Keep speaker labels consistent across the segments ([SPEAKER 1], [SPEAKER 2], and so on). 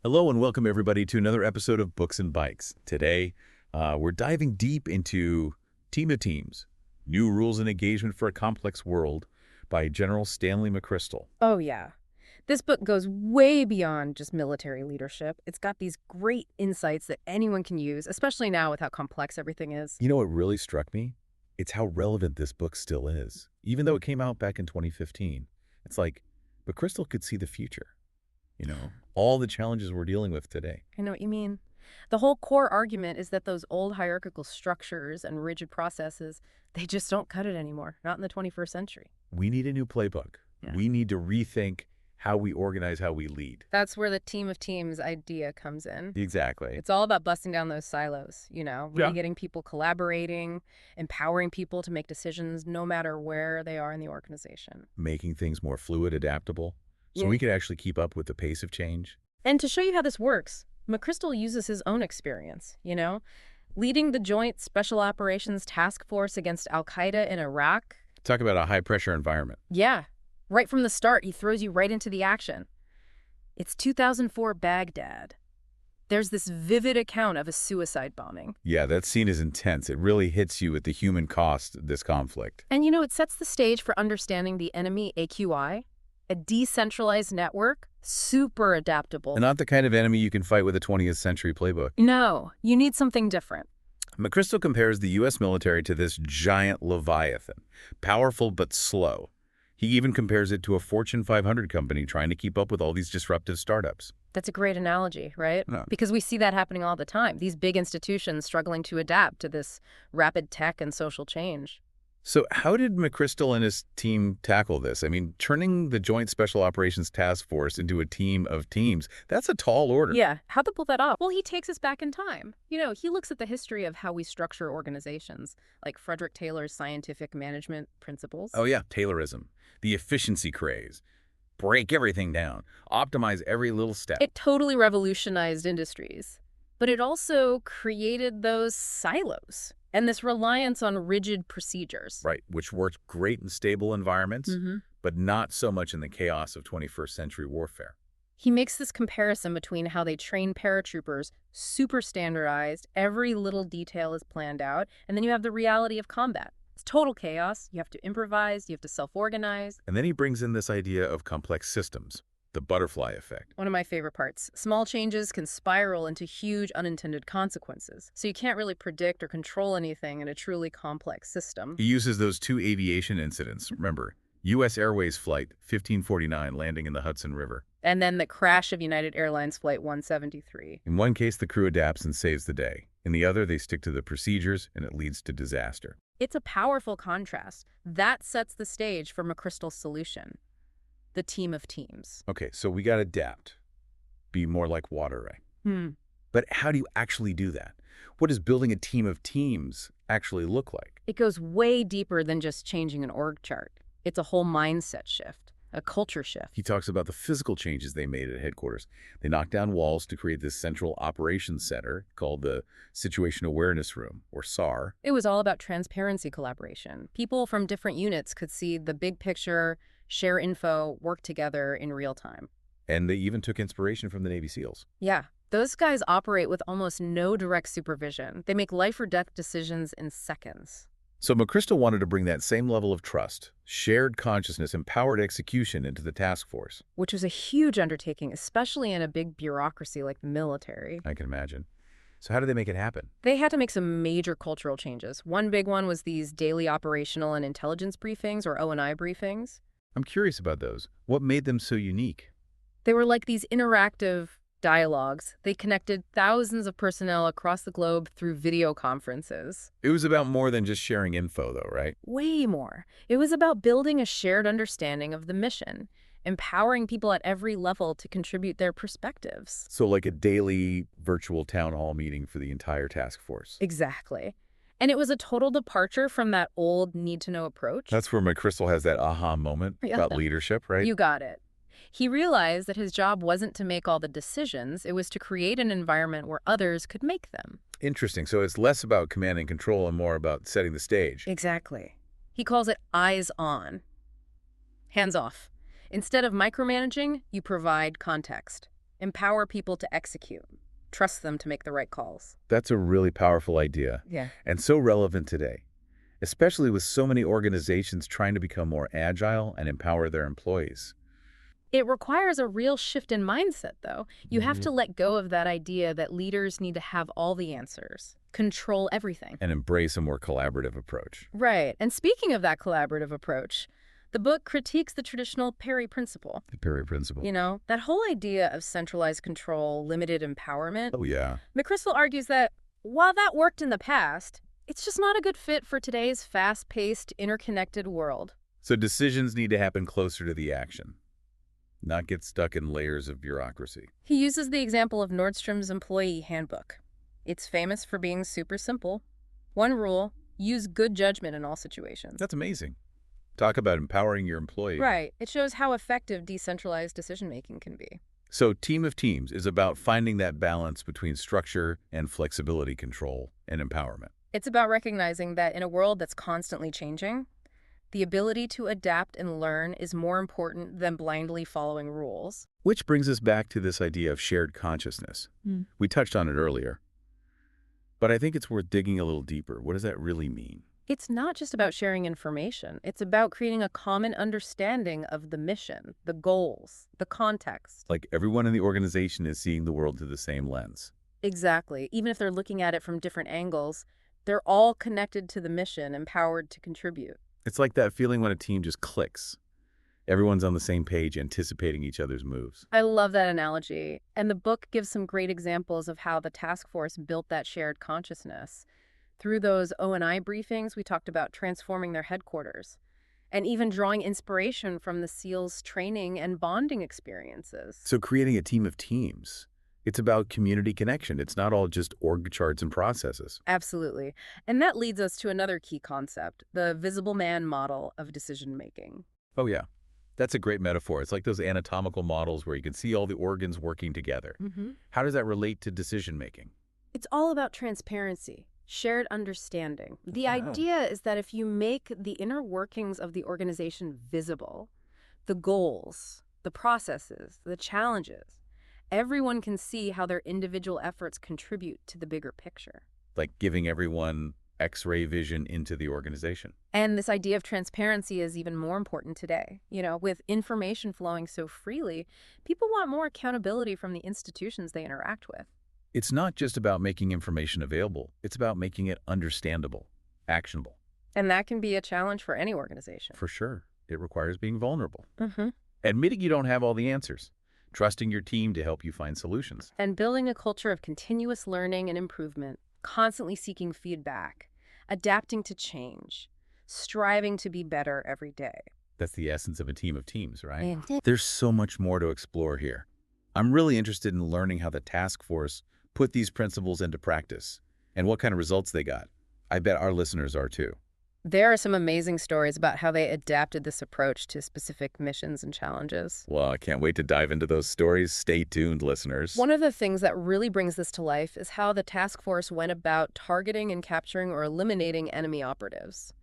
[SPEAKER 1] Hello and welcome everybody to another episode of Books and Bikes. Today, we're diving deep into Team of Teams, New Rules and Engagement for a Complex World by General Stanley McChrystal.
[SPEAKER 2] Oh, yeah. This book goes way beyond just military leadership. It's got these great insights that anyone can use, especially now with how complex everything is.
[SPEAKER 1] You know what really struck me? It's how relevant this book still is. Even though it came out back in 2015, it's like McChrystal could see the future. All the challenges we're dealing with today.
[SPEAKER 2] I know what you mean. The whole core argument is that those old hierarchical structures and rigid processes, they just don't cut it anymore, not in the 21st century.
[SPEAKER 1] We need a new playbook.
[SPEAKER 2] Yeah.
[SPEAKER 1] We need to rethink how we organize, how we lead.
[SPEAKER 2] That's where the team of teams idea comes in.
[SPEAKER 1] Exactly.
[SPEAKER 2] It's all about busting down those silos, really getting people collaborating, empowering people to make decisions no matter where they are in the organization.
[SPEAKER 1] Making things more fluid, adaptable, so we could actually keep up with the pace of change.
[SPEAKER 2] And to show you how this works, McChrystal uses his own experience, leading the Joint Special Operations Task Force against al-Qaeda in Iraq.
[SPEAKER 1] Talk about a high-pressure environment.
[SPEAKER 2] Yeah. Right from the start, he throws you right into the action. It's 2004 Baghdad. There's this vivid account of a suicide bombing.
[SPEAKER 1] Yeah, that scene is intense. It really hits you at the human cost of this conflict.
[SPEAKER 2] And it sets the stage for understanding the enemy AQI, a decentralized network, super adaptable.
[SPEAKER 1] And not the kind of enemy you can fight with a 20th century playbook.
[SPEAKER 2] No, you need something different.
[SPEAKER 1] McChrystal compares the U.S. military to this giant leviathan, powerful but slow. He even compares it to a Fortune 500 company trying to keep up with all these disruptive startups.
[SPEAKER 2] That's a great analogy, right?
[SPEAKER 1] No.
[SPEAKER 2] Because we see that happening all the time. These big institutions struggling to adapt to this rapid tech and social change.
[SPEAKER 1] So how did McChrystal and his team tackle this? I mean, turning the Joint Special Operations Task Force into a team of teams, that's a tall order.
[SPEAKER 2] Yeah, how'd they pull that off? Well, he takes us back in time. He looks at the history of how we structure organizations, like Frederick Taylor's scientific management principles.
[SPEAKER 1] Oh yeah, Taylorism, the efficiency craze. Break everything down, optimize every little step.
[SPEAKER 2] It totally revolutionized industries, but it also created those silos and this reliance on rigid procedures.
[SPEAKER 1] Right, which worked great in stable environments,
[SPEAKER 2] Mm-hmm.
[SPEAKER 1] but not so much in the chaos of 21st century warfare.
[SPEAKER 2] He makes this comparison between how they train paratroopers, super standardized, every little detail is planned out, and then you have the reality of combat. It's total chaos. You have to improvise, you have to self-organize.
[SPEAKER 1] And then he brings in this idea of complex systems, the butterfly effect.
[SPEAKER 2] One of my favorite parts. Small changes can spiral into huge unintended consequences. So you can't really predict or control anything in a truly complex system.
[SPEAKER 1] He uses those two aviation incidents. Remember, U.S. Airways Flight 1549 landing in the Hudson River.
[SPEAKER 2] And then the crash of United Airlines Flight 173.
[SPEAKER 1] In one case, the crew adapts and saves the day. In the other, they stick to the procedures, and it leads to disaster.
[SPEAKER 2] It's a powerful contrast. That sets the stage for McChrystal's solution. The team of teams.
[SPEAKER 1] Okay, so we got to adapt. Be more like water, right? But how do you actually do that? What does building a team of teams actually look like?
[SPEAKER 2] It goes way deeper than just changing an org chart. It's a whole mindset shift, a culture shift.
[SPEAKER 1] He talks about the physical changes they made at headquarters. They knocked down walls to create this central operations center called the Situation Awareness Room, or SAR.
[SPEAKER 2] It was all about transparency collaboration. People from different units could see the big picture, share info, work together in real time.
[SPEAKER 1] And they even took inspiration from the Navy SEALs.
[SPEAKER 2] Yeah, those guys operate with almost no direct supervision. They make life or death decisions in seconds.
[SPEAKER 1] So McChrystal wanted to bring that same level of trust, shared consciousness, empowered execution into the task force.
[SPEAKER 2] Which was a huge undertaking, especially in a big bureaucracy like the military.
[SPEAKER 1] I can imagine. So how did they make it happen?
[SPEAKER 2] They had to make some major cultural changes. One big one was these daily operational and intelligence briefings, or O&I briefings.
[SPEAKER 1] I'm curious about those. What made them so unique?
[SPEAKER 2] They were like these interactive dialogues. They connected thousands of personnel across the globe through video conferences.
[SPEAKER 1] It was about more than just sharing info, though, right?
[SPEAKER 2] Way more. It was about building a shared understanding of the mission, empowering people at every level to contribute their perspectives.
[SPEAKER 1] So like a daily virtual town hall meeting for the entire task force.
[SPEAKER 2] Exactly. And it was a total departure from that old need-to-know approach.
[SPEAKER 1] That's where McChrystal has that aha moment about leadership, right?
[SPEAKER 2] You got it. He realized that his job wasn't to make all the decisions, it was to create an environment where others could make them.
[SPEAKER 1] Interesting. So it's less about command and control and more about setting the stage.
[SPEAKER 2] Exactly. He calls it eyes on. Hands off. Instead of micromanaging, you provide context. Empower people to execute. Trust them to make the right calls.
[SPEAKER 1] That's a really powerful idea,
[SPEAKER 2] Yeah.
[SPEAKER 1] and so relevant today, especially with so many organizations trying to become more agile and empower their employees.
[SPEAKER 2] It requires a real shift in mindset, though. You have to let go of that idea that leaders need to have all the answers, control everything.
[SPEAKER 1] And embrace a more collaborative approach.
[SPEAKER 2] Right. And speaking of that collaborative approach, the book critiques the traditional Perry principle.
[SPEAKER 1] The Perry principle.
[SPEAKER 2] You know, that whole idea of centralized control, limited empowerment.
[SPEAKER 1] Oh, yeah.
[SPEAKER 2] McChrystal argues that while that worked in the past, it's just not a good fit for today's fast-paced, interconnected world.
[SPEAKER 1] So decisions need to happen closer to the action, not get stuck in layers of bureaucracy.
[SPEAKER 2] He uses the example of Nordstrom's employee handbook. It's famous for being super simple. One rule, use good judgment in all situations.
[SPEAKER 1] That's amazing. Talk about empowering your employees.
[SPEAKER 2] Right. It shows how effective decentralized decision-making can be.
[SPEAKER 1] So Team of Teams is about finding that balance between structure and flexibility, control and empowerment.
[SPEAKER 2] It's about recognizing that in a world that's constantly changing, the ability to adapt and learn is more important than blindly following rules.
[SPEAKER 1] Which brings us back to this idea of shared consciousness. We touched on it earlier, but I think it's worth digging a little deeper. What does that really mean?
[SPEAKER 2] It's not just about sharing information. It's about creating a common understanding of the mission, the goals, the context.
[SPEAKER 1] Like everyone in the organization is seeing the world through the same lens.
[SPEAKER 2] Exactly. Even if they're looking at it from different angles, they're all connected to the mission, empowered to contribute.
[SPEAKER 1] It's like that feeling when a team just clicks. Everyone's on the same page, anticipating each other's moves.
[SPEAKER 2] I love that analogy. And the book gives some great examples of how the task force built that shared consciousness. Through those O&I briefings, we talked about transforming their headquarters and even drawing inspiration from the SEALs' training and bonding experiences.
[SPEAKER 1] So creating a team of teams, it's about community connection. It's not all just org charts and processes.
[SPEAKER 2] Absolutely. And that leads us to another key concept, the visible man model of decision-making.
[SPEAKER 1] Oh, yeah. That's a great metaphor. It's like those anatomical models where you can see all the organs working together. How does that relate to decision-making?
[SPEAKER 2] It's all about transparency, shared understanding. The idea is that if you make the inner workings of the organization visible, the goals, the processes, the challenges, everyone can see how their individual efforts contribute to the bigger picture.
[SPEAKER 1] Like giving everyone X-ray vision into the organization.
[SPEAKER 2] And this idea of transparency is even more important today. You know, with information flowing so freely, people want more accountability from the institutions they interact with.
[SPEAKER 1] It's not just about making information available. It's about making it understandable, actionable.
[SPEAKER 2] And that can be a challenge for any organization.
[SPEAKER 1] For sure. It requires being vulnerable. Admitting you don't have all the answers. Trusting your team to help you find solutions.
[SPEAKER 2] And building a culture of continuous learning and improvement, constantly seeking feedback, adapting to change, striving to be better every day.
[SPEAKER 1] That's the essence of a team of teams, right?
[SPEAKER 2] And
[SPEAKER 1] There's so much more to explore here. I'm really interested in learning how the task force put these principles into practice and what kind of results they got. I bet our listeners are too.
[SPEAKER 2] there are some amazing stories about how they adapted this approach to specific missions and challenges.
[SPEAKER 1] Well, I can't wait to dive into those stories. Stay tuned, listeners.
[SPEAKER 2] One of the things that really brings this to life is how the task force went about targeting and capturing or eliminating enemy operatives.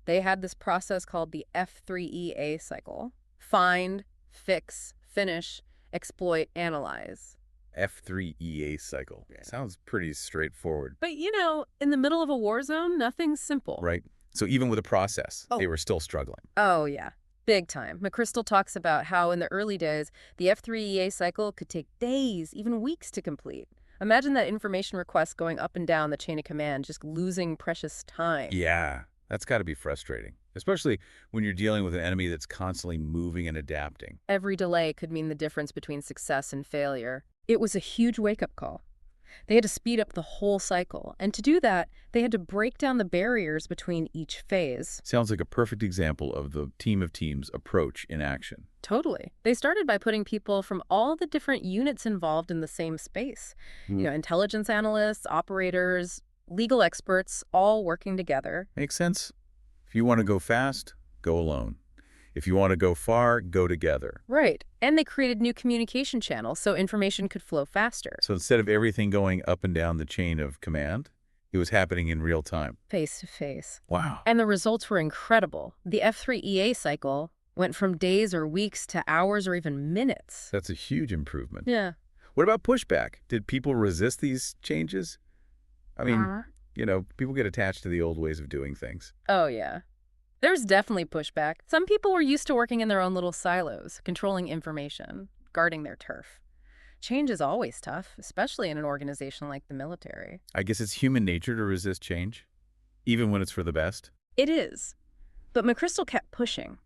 [SPEAKER 2] They had this process called the F3EA cycle: find, fix, finish, exploit, analyze.
[SPEAKER 1] F3EA cycle. Sounds pretty straightforward.
[SPEAKER 2] But, you know, in the middle of a war zone, nothing's simple.
[SPEAKER 1] Right. So even with a process, they were still struggling.
[SPEAKER 2] Oh, yeah. Big time. McChrystal talks about how in the early days, the F3EA cycle could take days, even weeks to complete. Imagine that information request going up and down the chain of command, just losing precious time.
[SPEAKER 1] Yeah, that's got to be frustrating, especially when you're dealing with an enemy that's constantly moving and adapting.
[SPEAKER 2] Every delay could mean the difference between success and failure. It was a huge wake-up call. They had to speed up the whole cycle, and to do that, they had to break down the barriers between each phase.
[SPEAKER 1] Sounds like a perfect example of the team of teams approach in action.
[SPEAKER 2] Totally. They started by putting people from all the different units involved in the same space. You know, intelligence analysts, operators, legal experts, all working together.
[SPEAKER 1] Makes sense. If you want to go fast, go alone. If you want to go far, go together.
[SPEAKER 2] Right. And they created new communication channels so information could flow faster.
[SPEAKER 1] So instead of everything going up and down the chain of command, it was happening in real time.
[SPEAKER 2] Face to face.
[SPEAKER 1] Wow.
[SPEAKER 2] And the results were incredible. The F3EA cycle went from days or weeks to hours or even minutes.
[SPEAKER 1] That's a huge improvement.
[SPEAKER 2] Yeah.
[SPEAKER 1] What about pushback? Did people resist these changes? I mean, people get attached to the old ways of doing things.
[SPEAKER 2] Oh, yeah. There's definitely pushback. Some people were used to working in their own little silos, controlling information, guarding their turf. Change is always tough, especially in an organization like the military.
[SPEAKER 1] I guess it's human nature to resist change, even when it's for the best.
[SPEAKER 2] It is. But McChrystal kept pushing.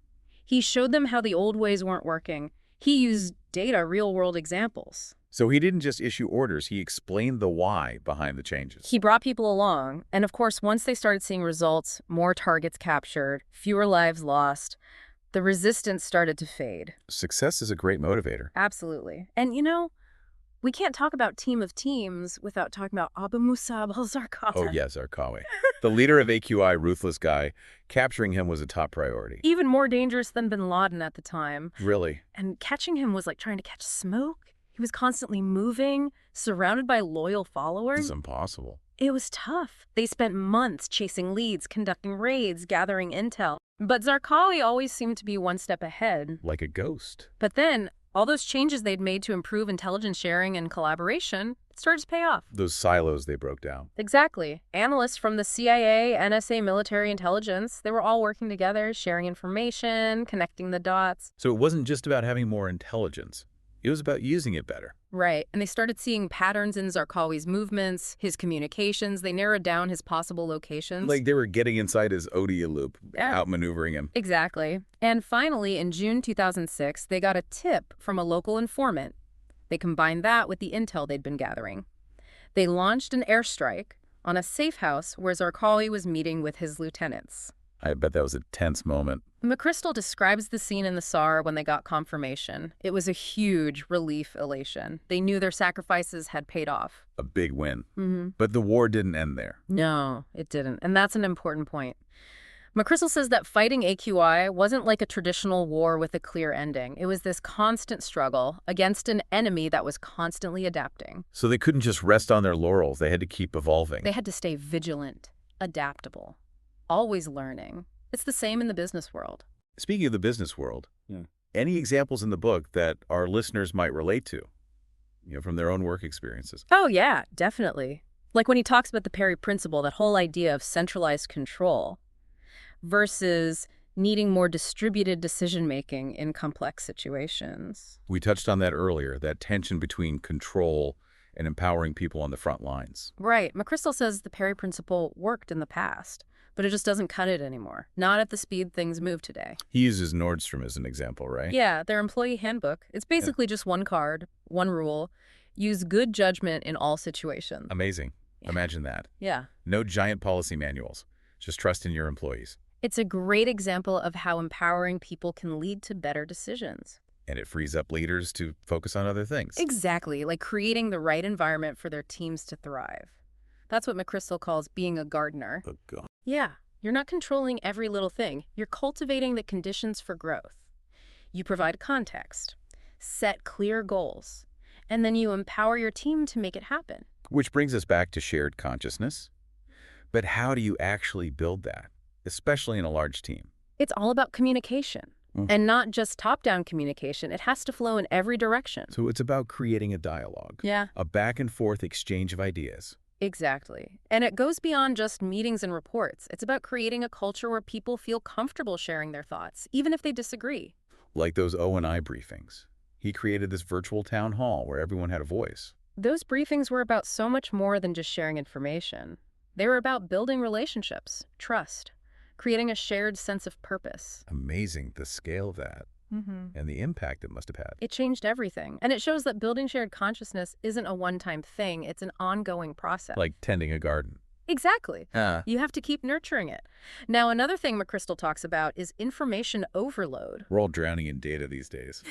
[SPEAKER 2] He showed them how the old ways weren't working. He used data, real-world examples.
[SPEAKER 1] So he didn't just issue orders, he explained the why behind the changes.
[SPEAKER 2] He brought people along, and of course, once they started seeing results, more targets captured, fewer lives lost, the resistance started to fade.
[SPEAKER 1] Success is a great motivator.
[SPEAKER 2] Absolutely. And we can't talk about Team of Teams without talking about Abu Musab al-Zarqawi.
[SPEAKER 1] Oh, yes, Zarqawi. The leader of AQI, ruthless guy, capturing him was a top priority.
[SPEAKER 2] Even more dangerous than bin Laden at the time.
[SPEAKER 1] Really?
[SPEAKER 2] And catching him was like trying to catch smoke. He was constantly moving, surrounded by loyal followers.
[SPEAKER 1] It's impossible.
[SPEAKER 2] It was tough. They spent months chasing leads, conducting raids, gathering intel. But Zarqawi always seemed to be one step ahead.
[SPEAKER 1] Like a ghost.
[SPEAKER 2] But then, all those changes they'd made to improve intelligence sharing and collaboration started to pay off.
[SPEAKER 1] Those silos they broke down.
[SPEAKER 2] Exactly. Analysts from the CIA, NSA, military intelligence, they were all working together, sharing information, connecting the dots.
[SPEAKER 1] So it wasn't just about having more intelligence. It was about using it better.
[SPEAKER 2] Right. And they started seeing patterns in Zarqawi's movements, his communications. They narrowed down his possible locations.
[SPEAKER 1] Like they were getting inside his ODA loop, outmaneuvering him.
[SPEAKER 2] Exactly. And finally, in June 2006, they got a tip from a local informant. They combined that with the intel they'd been gathering. They launched an airstrike on a safe house where Zarqawi was meeting with his lieutenants.
[SPEAKER 1] I bet that was a tense moment.
[SPEAKER 2] McChrystal describes the scene in the SAR when they got confirmation. It was a huge relief elation. They knew their sacrifices had paid off.
[SPEAKER 1] A big win.
[SPEAKER 2] Mm-hmm.
[SPEAKER 1] But the war didn't end there.
[SPEAKER 2] No, it didn't. And that's an important point. McChrystal says that fighting AQI wasn't like a traditional war with a clear ending. It was this constant struggle against an enemy that was constantly adapting.
[SPEAKER 1] So they couldn't just rest on their laurels. They had to keep evolving.
[SPEAKER 2] They had to stay vigilant, adaptable, always learning. It's the same in the business world.
[SPEAKER 1] Speaking of the business world, any examples in the book that our listeners might relate to, from their own work experiences?
[SPEAKER 2] Oh, yeah, definitely. Like when he talks about the Perry principle, that whole idea of centralized control versus needing more distributed decision-making in complex situations.
[SPEAKER 1] We touched on that earlier, that tension between control and empowering people on the front lines.
[SPEAKER 2] Right. McChrystal says the Perry principle worked in the past, but it just doesn't cut it anymore. Not at the speed things move today.
[SPEAKER 1] He uses Nordstrom as an example, right?
[SPEAKER 2] Yeah, their employee handbook. It's basically just one card, one rule. Use good judgment in all situations.
[SPEAKER 1] Amazing. Yeah. Imagine that.
[SPEAKER 2] Yeah.
[SPEAKER 1] No giant policy manuals. Just trust in your employees.
[SPEAKER 2] It's a great example of how empowering people can lead to better decisions.
[SPEAKER 1] And it frees up leaders to focus on other things.
[SPEAKER 2] Exactly, like creating the right environment for their teams to thrive. That's what McChrystal calls being a gardener.
[SPEAKER 1] Oh, God.
[SPEAKER 2] Yeah, you're not controlling every little thing. You're cultivating the conditions for growth. You provide context, set clear goals, and then you empower your team to make it happen.
[SPEAKER 1] Which brings us back to shared consciousness. But how do you actually build that, especially in a large team?
[SPEAKER 2] It's all about communication. And not just top-down communication. It has to flow in every direction.
[SPEAKER 1] So it's about creating a dialogue.
[SPEAKER 2] Yeah.
[SPEAKER 1] A back-and-forth exchange of ideas.
[SPEAKER 2] Exactly. And it goes beyond just meetings and reports. It's about creating a culture where people feel comfortable sharing their thoughts, even if they disagree.
[SPEAKER 1] Like those O&I briefings. He created this virtual town hall where everyone had a voice.
[SPEAKER 2] Those briefings were about so much more than just sharing information. They were about building relationships, trust, creating a shared sense of purpose.
[SPEAKER 1] Amazing, the scale of that. And the impact it must have had.
[SPEAKER 2] It changed everything. And it shows that building shared consciousness isn't a one-time thing. It's an ongoing process.
[SPEAKER 1] Like tending a garden.
[SPEAKER 2] Exactly. You have to keep nurturing it. Now, another thing McChrystal talks about is information overload.
[SPEAKER 1] We're all drowning in data these days.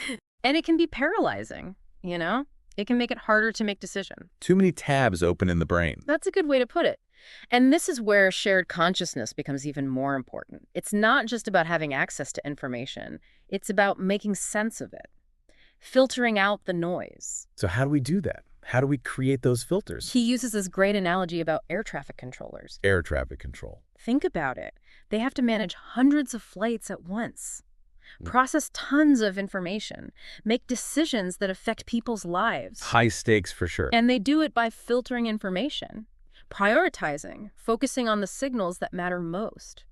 [SPEAKER 2] And it can be paralyzing, It can make it harder to make decisions.
[SPEAKER 1] Too many tabs open in the brain.
[SPEAKER 2] That's a good way to put it. And this is where shared consciousness becomes even more important. It's not just about having access to information. It's about making sense of it, filtering out the noise.
[SPEAKER 1] So how do we do that? How do we create those filters?
[SPEAKER 2] He uses this great analogy about air traffic controllers.
[SPEAKER 1] Air traffic control.
[SPEAKER 2] Think about it. They have to manage hundreds of flights at once. process tons of information, make decisions that affect people's lives.
[SPEAKER 1] High stakes for sure.
[SPEAKER 2] And they do it by filtering information, prioritizing, focusing on the signals that matter most.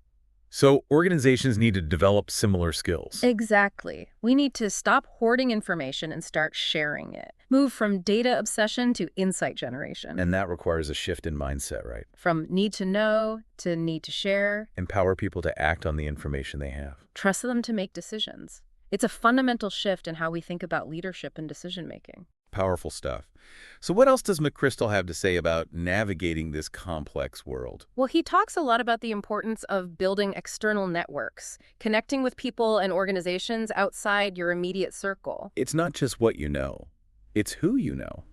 [SPEAKER 1] So organizations need to develop similar skills.
[SPEAKER 2] Exactly. We need to stop hoarding information and start sharing it. Move from data obsession to insight generation.
[SPEAKER 1] And that requires a shift in mindset, right?
[SPEAKER 2] From need to know to need to share.
[SPEAKER 1] Empower people to act on the information they have.
[SPEAKER 2] Trust them to make decisions. It's a fundamental shift in how we think about leadership and decision-making.
[SPEAKER 1] Powerful stuff. So what else does McChrystal have to say about navigating this complex world?
[SPEAKER 2] Well, he talks a lot about the importance of building external networks, connecting with people and organizations outside your immediate circle.
[SPEAKER 1] It's not just what you know. It's who you know.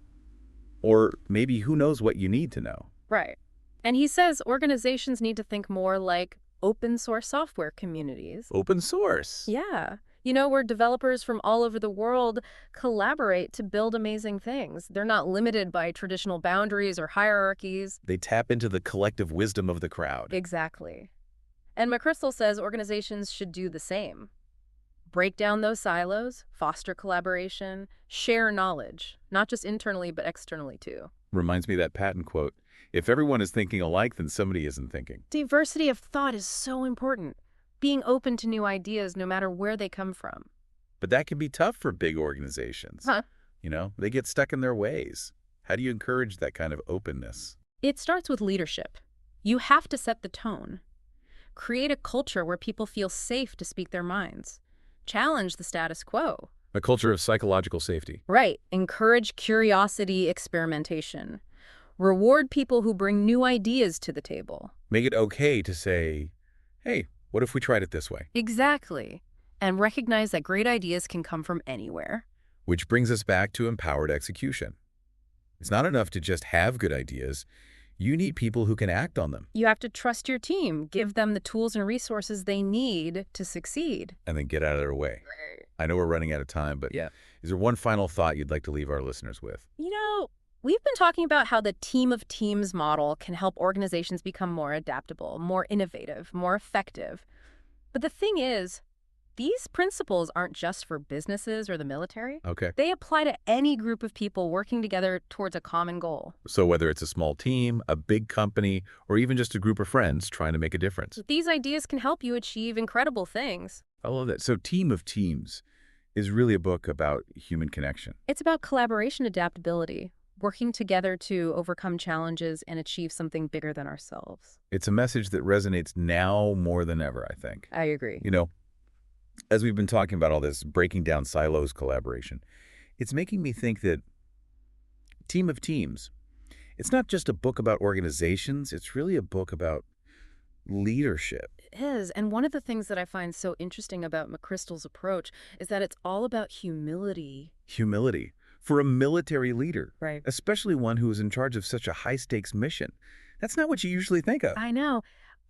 [SPEAKER 1] Or maybe who knows what you need to know.
[SPEAKER 2] Right. And he says organizations need to think more like open source software communities.
[SPEAKER 1] Open source.
[SPEAKER 2] Yeah. You know, where developers from all over the world collaborate to build amazing things. They're not limited by traditional boundaries or hierarchies.
[SPEAKER 1] They tap into the collective wisdom of the crowd.
[SPEAKER 2] Exactly. And McChrystal says organizations should do the same. Break down those silos, foster collaboration, share knowledge, not just internally but externally too.
[SPEAKER 1] Reminds me of that Patton quote, if everyone is thinking alike, then somebody isn't thinking.
[SPEAKER 2] Diversity of thought is so important. Being open to new ideas no matter where they come from.
[SPEAKER 1] But that can be tough for big organizations. You know, they get stuck in their ways. How do you encourage that kind of openness?
[SPEAKER 2] It starts with leadership. You have to set the tone. Create a culture where people feel safe to speak their minds. Challenge the status quo.
[SPEAKER 1] A culture of psychological safety.
[SPEAKER 2] Right. Encourage curiosity, experimentation. Reward people who bring new ideas to the table.
[SPEAKER 1] Make it okay to say, hey, what if we tried it this way?
[SPEAKER 2] Exactly. And recognize that great ideas can come from anywhere.
[SPEAKER 1] Which brings us back to empowered execution. It's not enough to just have good ideas. You need people who can act on them.
[SPEAKER 2] You have to trust your team, give them the tools and resources they need to succeed.
[SPEAKER 1] And then get out of their way. I know we're running out of time, but is there one final thought you'd like to leave our listeners with?
[SPEAKER 2] You know, we've been talking about how the team of teams model can help organizations become more adaptable, more innovative, more effective. But the thing is, these principles aren't just for businesses or the military.
[SPEAKER 1] Okay.
[SPEAKER 2] They apply to any group of people working together towards a common goal.
[SPEAKER 1] So whether it's a small team, a big company, or even just a group of friends trying to make a difference.
[SPEAKER 2] These ideas can help you achieve incredible things.
[SPEAKER 1] I love that. So Team of Teams is really a book about human connection.
[SPEAKER 2] It's about collaboration adaptability, working together to overcome challenges and achieve something bigger than ourselves.
[SPEAKER 1] It's a message that resonates now more than ever, I think.
[SPEAKER 2] I agree.
[SPEAKER 1] You know, as we've been talking about all this breaking down silos collaboration, it's making me think that Team of Teams, it's not just a book about organizations, it's really a book about leadership.
[SPEAKER 2] It is. And one of the things that I find so interesting about McChrystal's approach is that it's all about humility.
[SPEAKER 1] Humility for a military leader,
[SPEAKER 2] Right.
[SPEAKER 1] especially one who is in charge of such a high-stakes mission. That's not what you usually think of.
[SPEAKER 2] I know.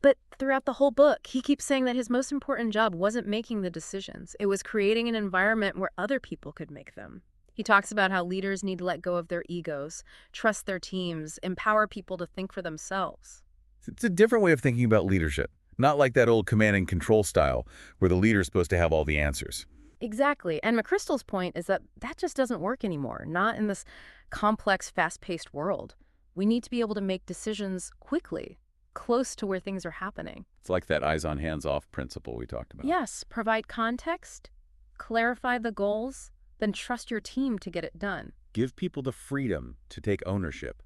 [SPEAKER 2] But throughout the whole book, he keeps saying that his most important job wasn't making the decisions. It was creating an environment where other people could make them. He talks about how leaders need to let go of their egos, trust their teams, empower people to think for themselves.
[SPEAKER 1] It's a different way of thinking about leadership, not like that old command and control style where the leader is supposed to have all the answers.
[SPEAKER 2] Exactly. And McChrystal's point is that that just doesn't work anymore, not in this complex, fast-paced world. We need to be able to make decisions quickly, close to where things are happening.
[SPEAKER 1] It's like that eyes on, hands off principle we talked about.
[SPEAKER 2] Yes, provide context, clarify the goals, then trust your team to get it done.
[SPEAKER 1] Give people the freedom to take ownership.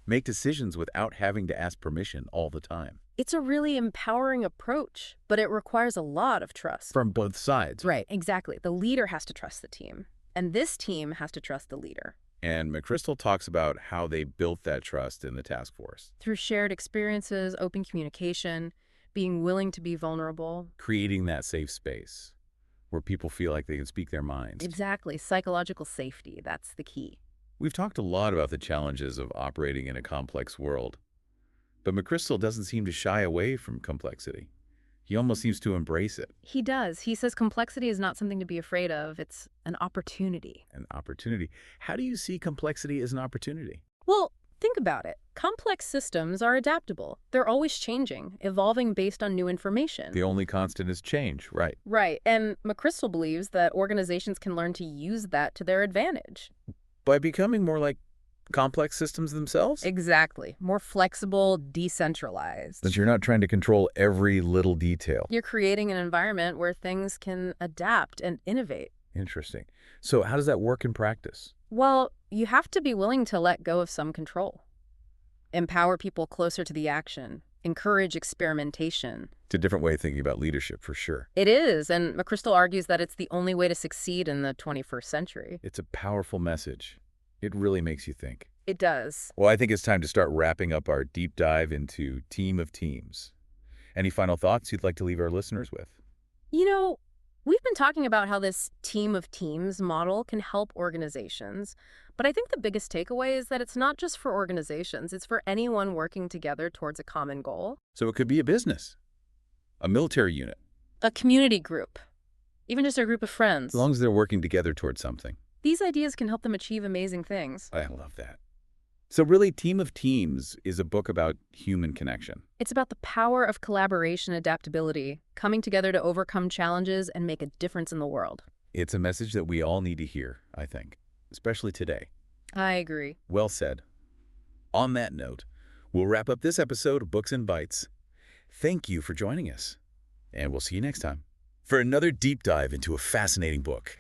[SPEAKER 1] Make decisions without having to ask permission all the time.
[SPEAKER 2] It's a really empowering approach, but it requires a lot of trust.
[SPEAKER 1] From both sides.
[SPEAKER 2] Right, exactly. The leader has to trust the team, and this team has to trust the leader.
[SPEAKER 1] And McChrystal talks about how they built that trust in the task force.
[SPEAKER 2] Through shared experiences, open communication, being willing to be vulnerable.
[SPEAKER 1] Creating that safe space where people feel like they can speak their minds.
[SPEAKER 2] Exactly. Psychological safety, that's the key.
[SPEAKER 1] We've talked a lot about the challenges of operating in a complex world, but McChrystal doesn't seem to shy away from complexity. He almost seems to embrace it.
[SPEAKER 2] He does. He says complexity is not something to be afraid of. It's an opportunity.
[SPEAKER 1] An opportunity. How do you see complexity as an opportunity?
[SPEAKER 2] Well, Think about it. Complex systems are adaptable. They're always changing, evolving based on new information.
[SPEAKER 1] The only constant is change, right?
[SPEAKER 2] Right, and McChrystal believes that organizations can learn to use that to their advantage.
[SPEAKER 1] By becoming more like complex systems themselves?
[SPEAKER 2] Exactly. More flexible, decentralized.
[SPEAKER 1] That you're not trying to control every little detail.
[SPEAKER 2] You're creating an environment where things can adapt and innovate.
[SPEAKER 1] Interesting. So how does that work in practice?
[SPEAKER 2] Well, you have to be willing to let go of some control. Empower people closer to the action. Encourage experimentation.
[SPEAKER 1] It's a different way of thinking about leadership, for sure.
[SPEAKER 2] It is, and McChrystal argues that it's the only way to succeed in the 21st century.
[SPEAKER 1] It's a powerful message. It really makes you think.
[SPEAKER 2] It does.
[SPEAKER 1] Well, I think it's time to start wrapping up our deep dive into Team of Teams. Any final thoughts you'd like to leave our listeners with?
[SPEAKER 2] You know, we've been talking about how this team of teams model can help organizations, but I think the biggest takeaway is that it's not just for organizations, it's for anyone working together towards a common goal.
[SPEAKER 1] So it could be a business, a military unit,
[SPEAKER 2] A community group, even just a group of friends.
[SPEAKER 1] as long as they're working together towards something.
[SPEAKER 2] These ideas can help them achieve amazing things.
[SPEAKER 1] I love that. So really, Team of Teams is a book about human connection.
[SPEAKER 2] It's about the power of collaboration and adaptability, coming together to overcome challenges and make a difference in the world.
[SPEAKER 1] It's a message that we all need to hear, I think, especially today.
[SPEAKER 2] I agree.
[SPEAKER 1] Well said. On that note, we'll wrap up this episode of Books and Bytes. Thank you for joining us, and we'll see you next time for another deep dive into a fascinating book.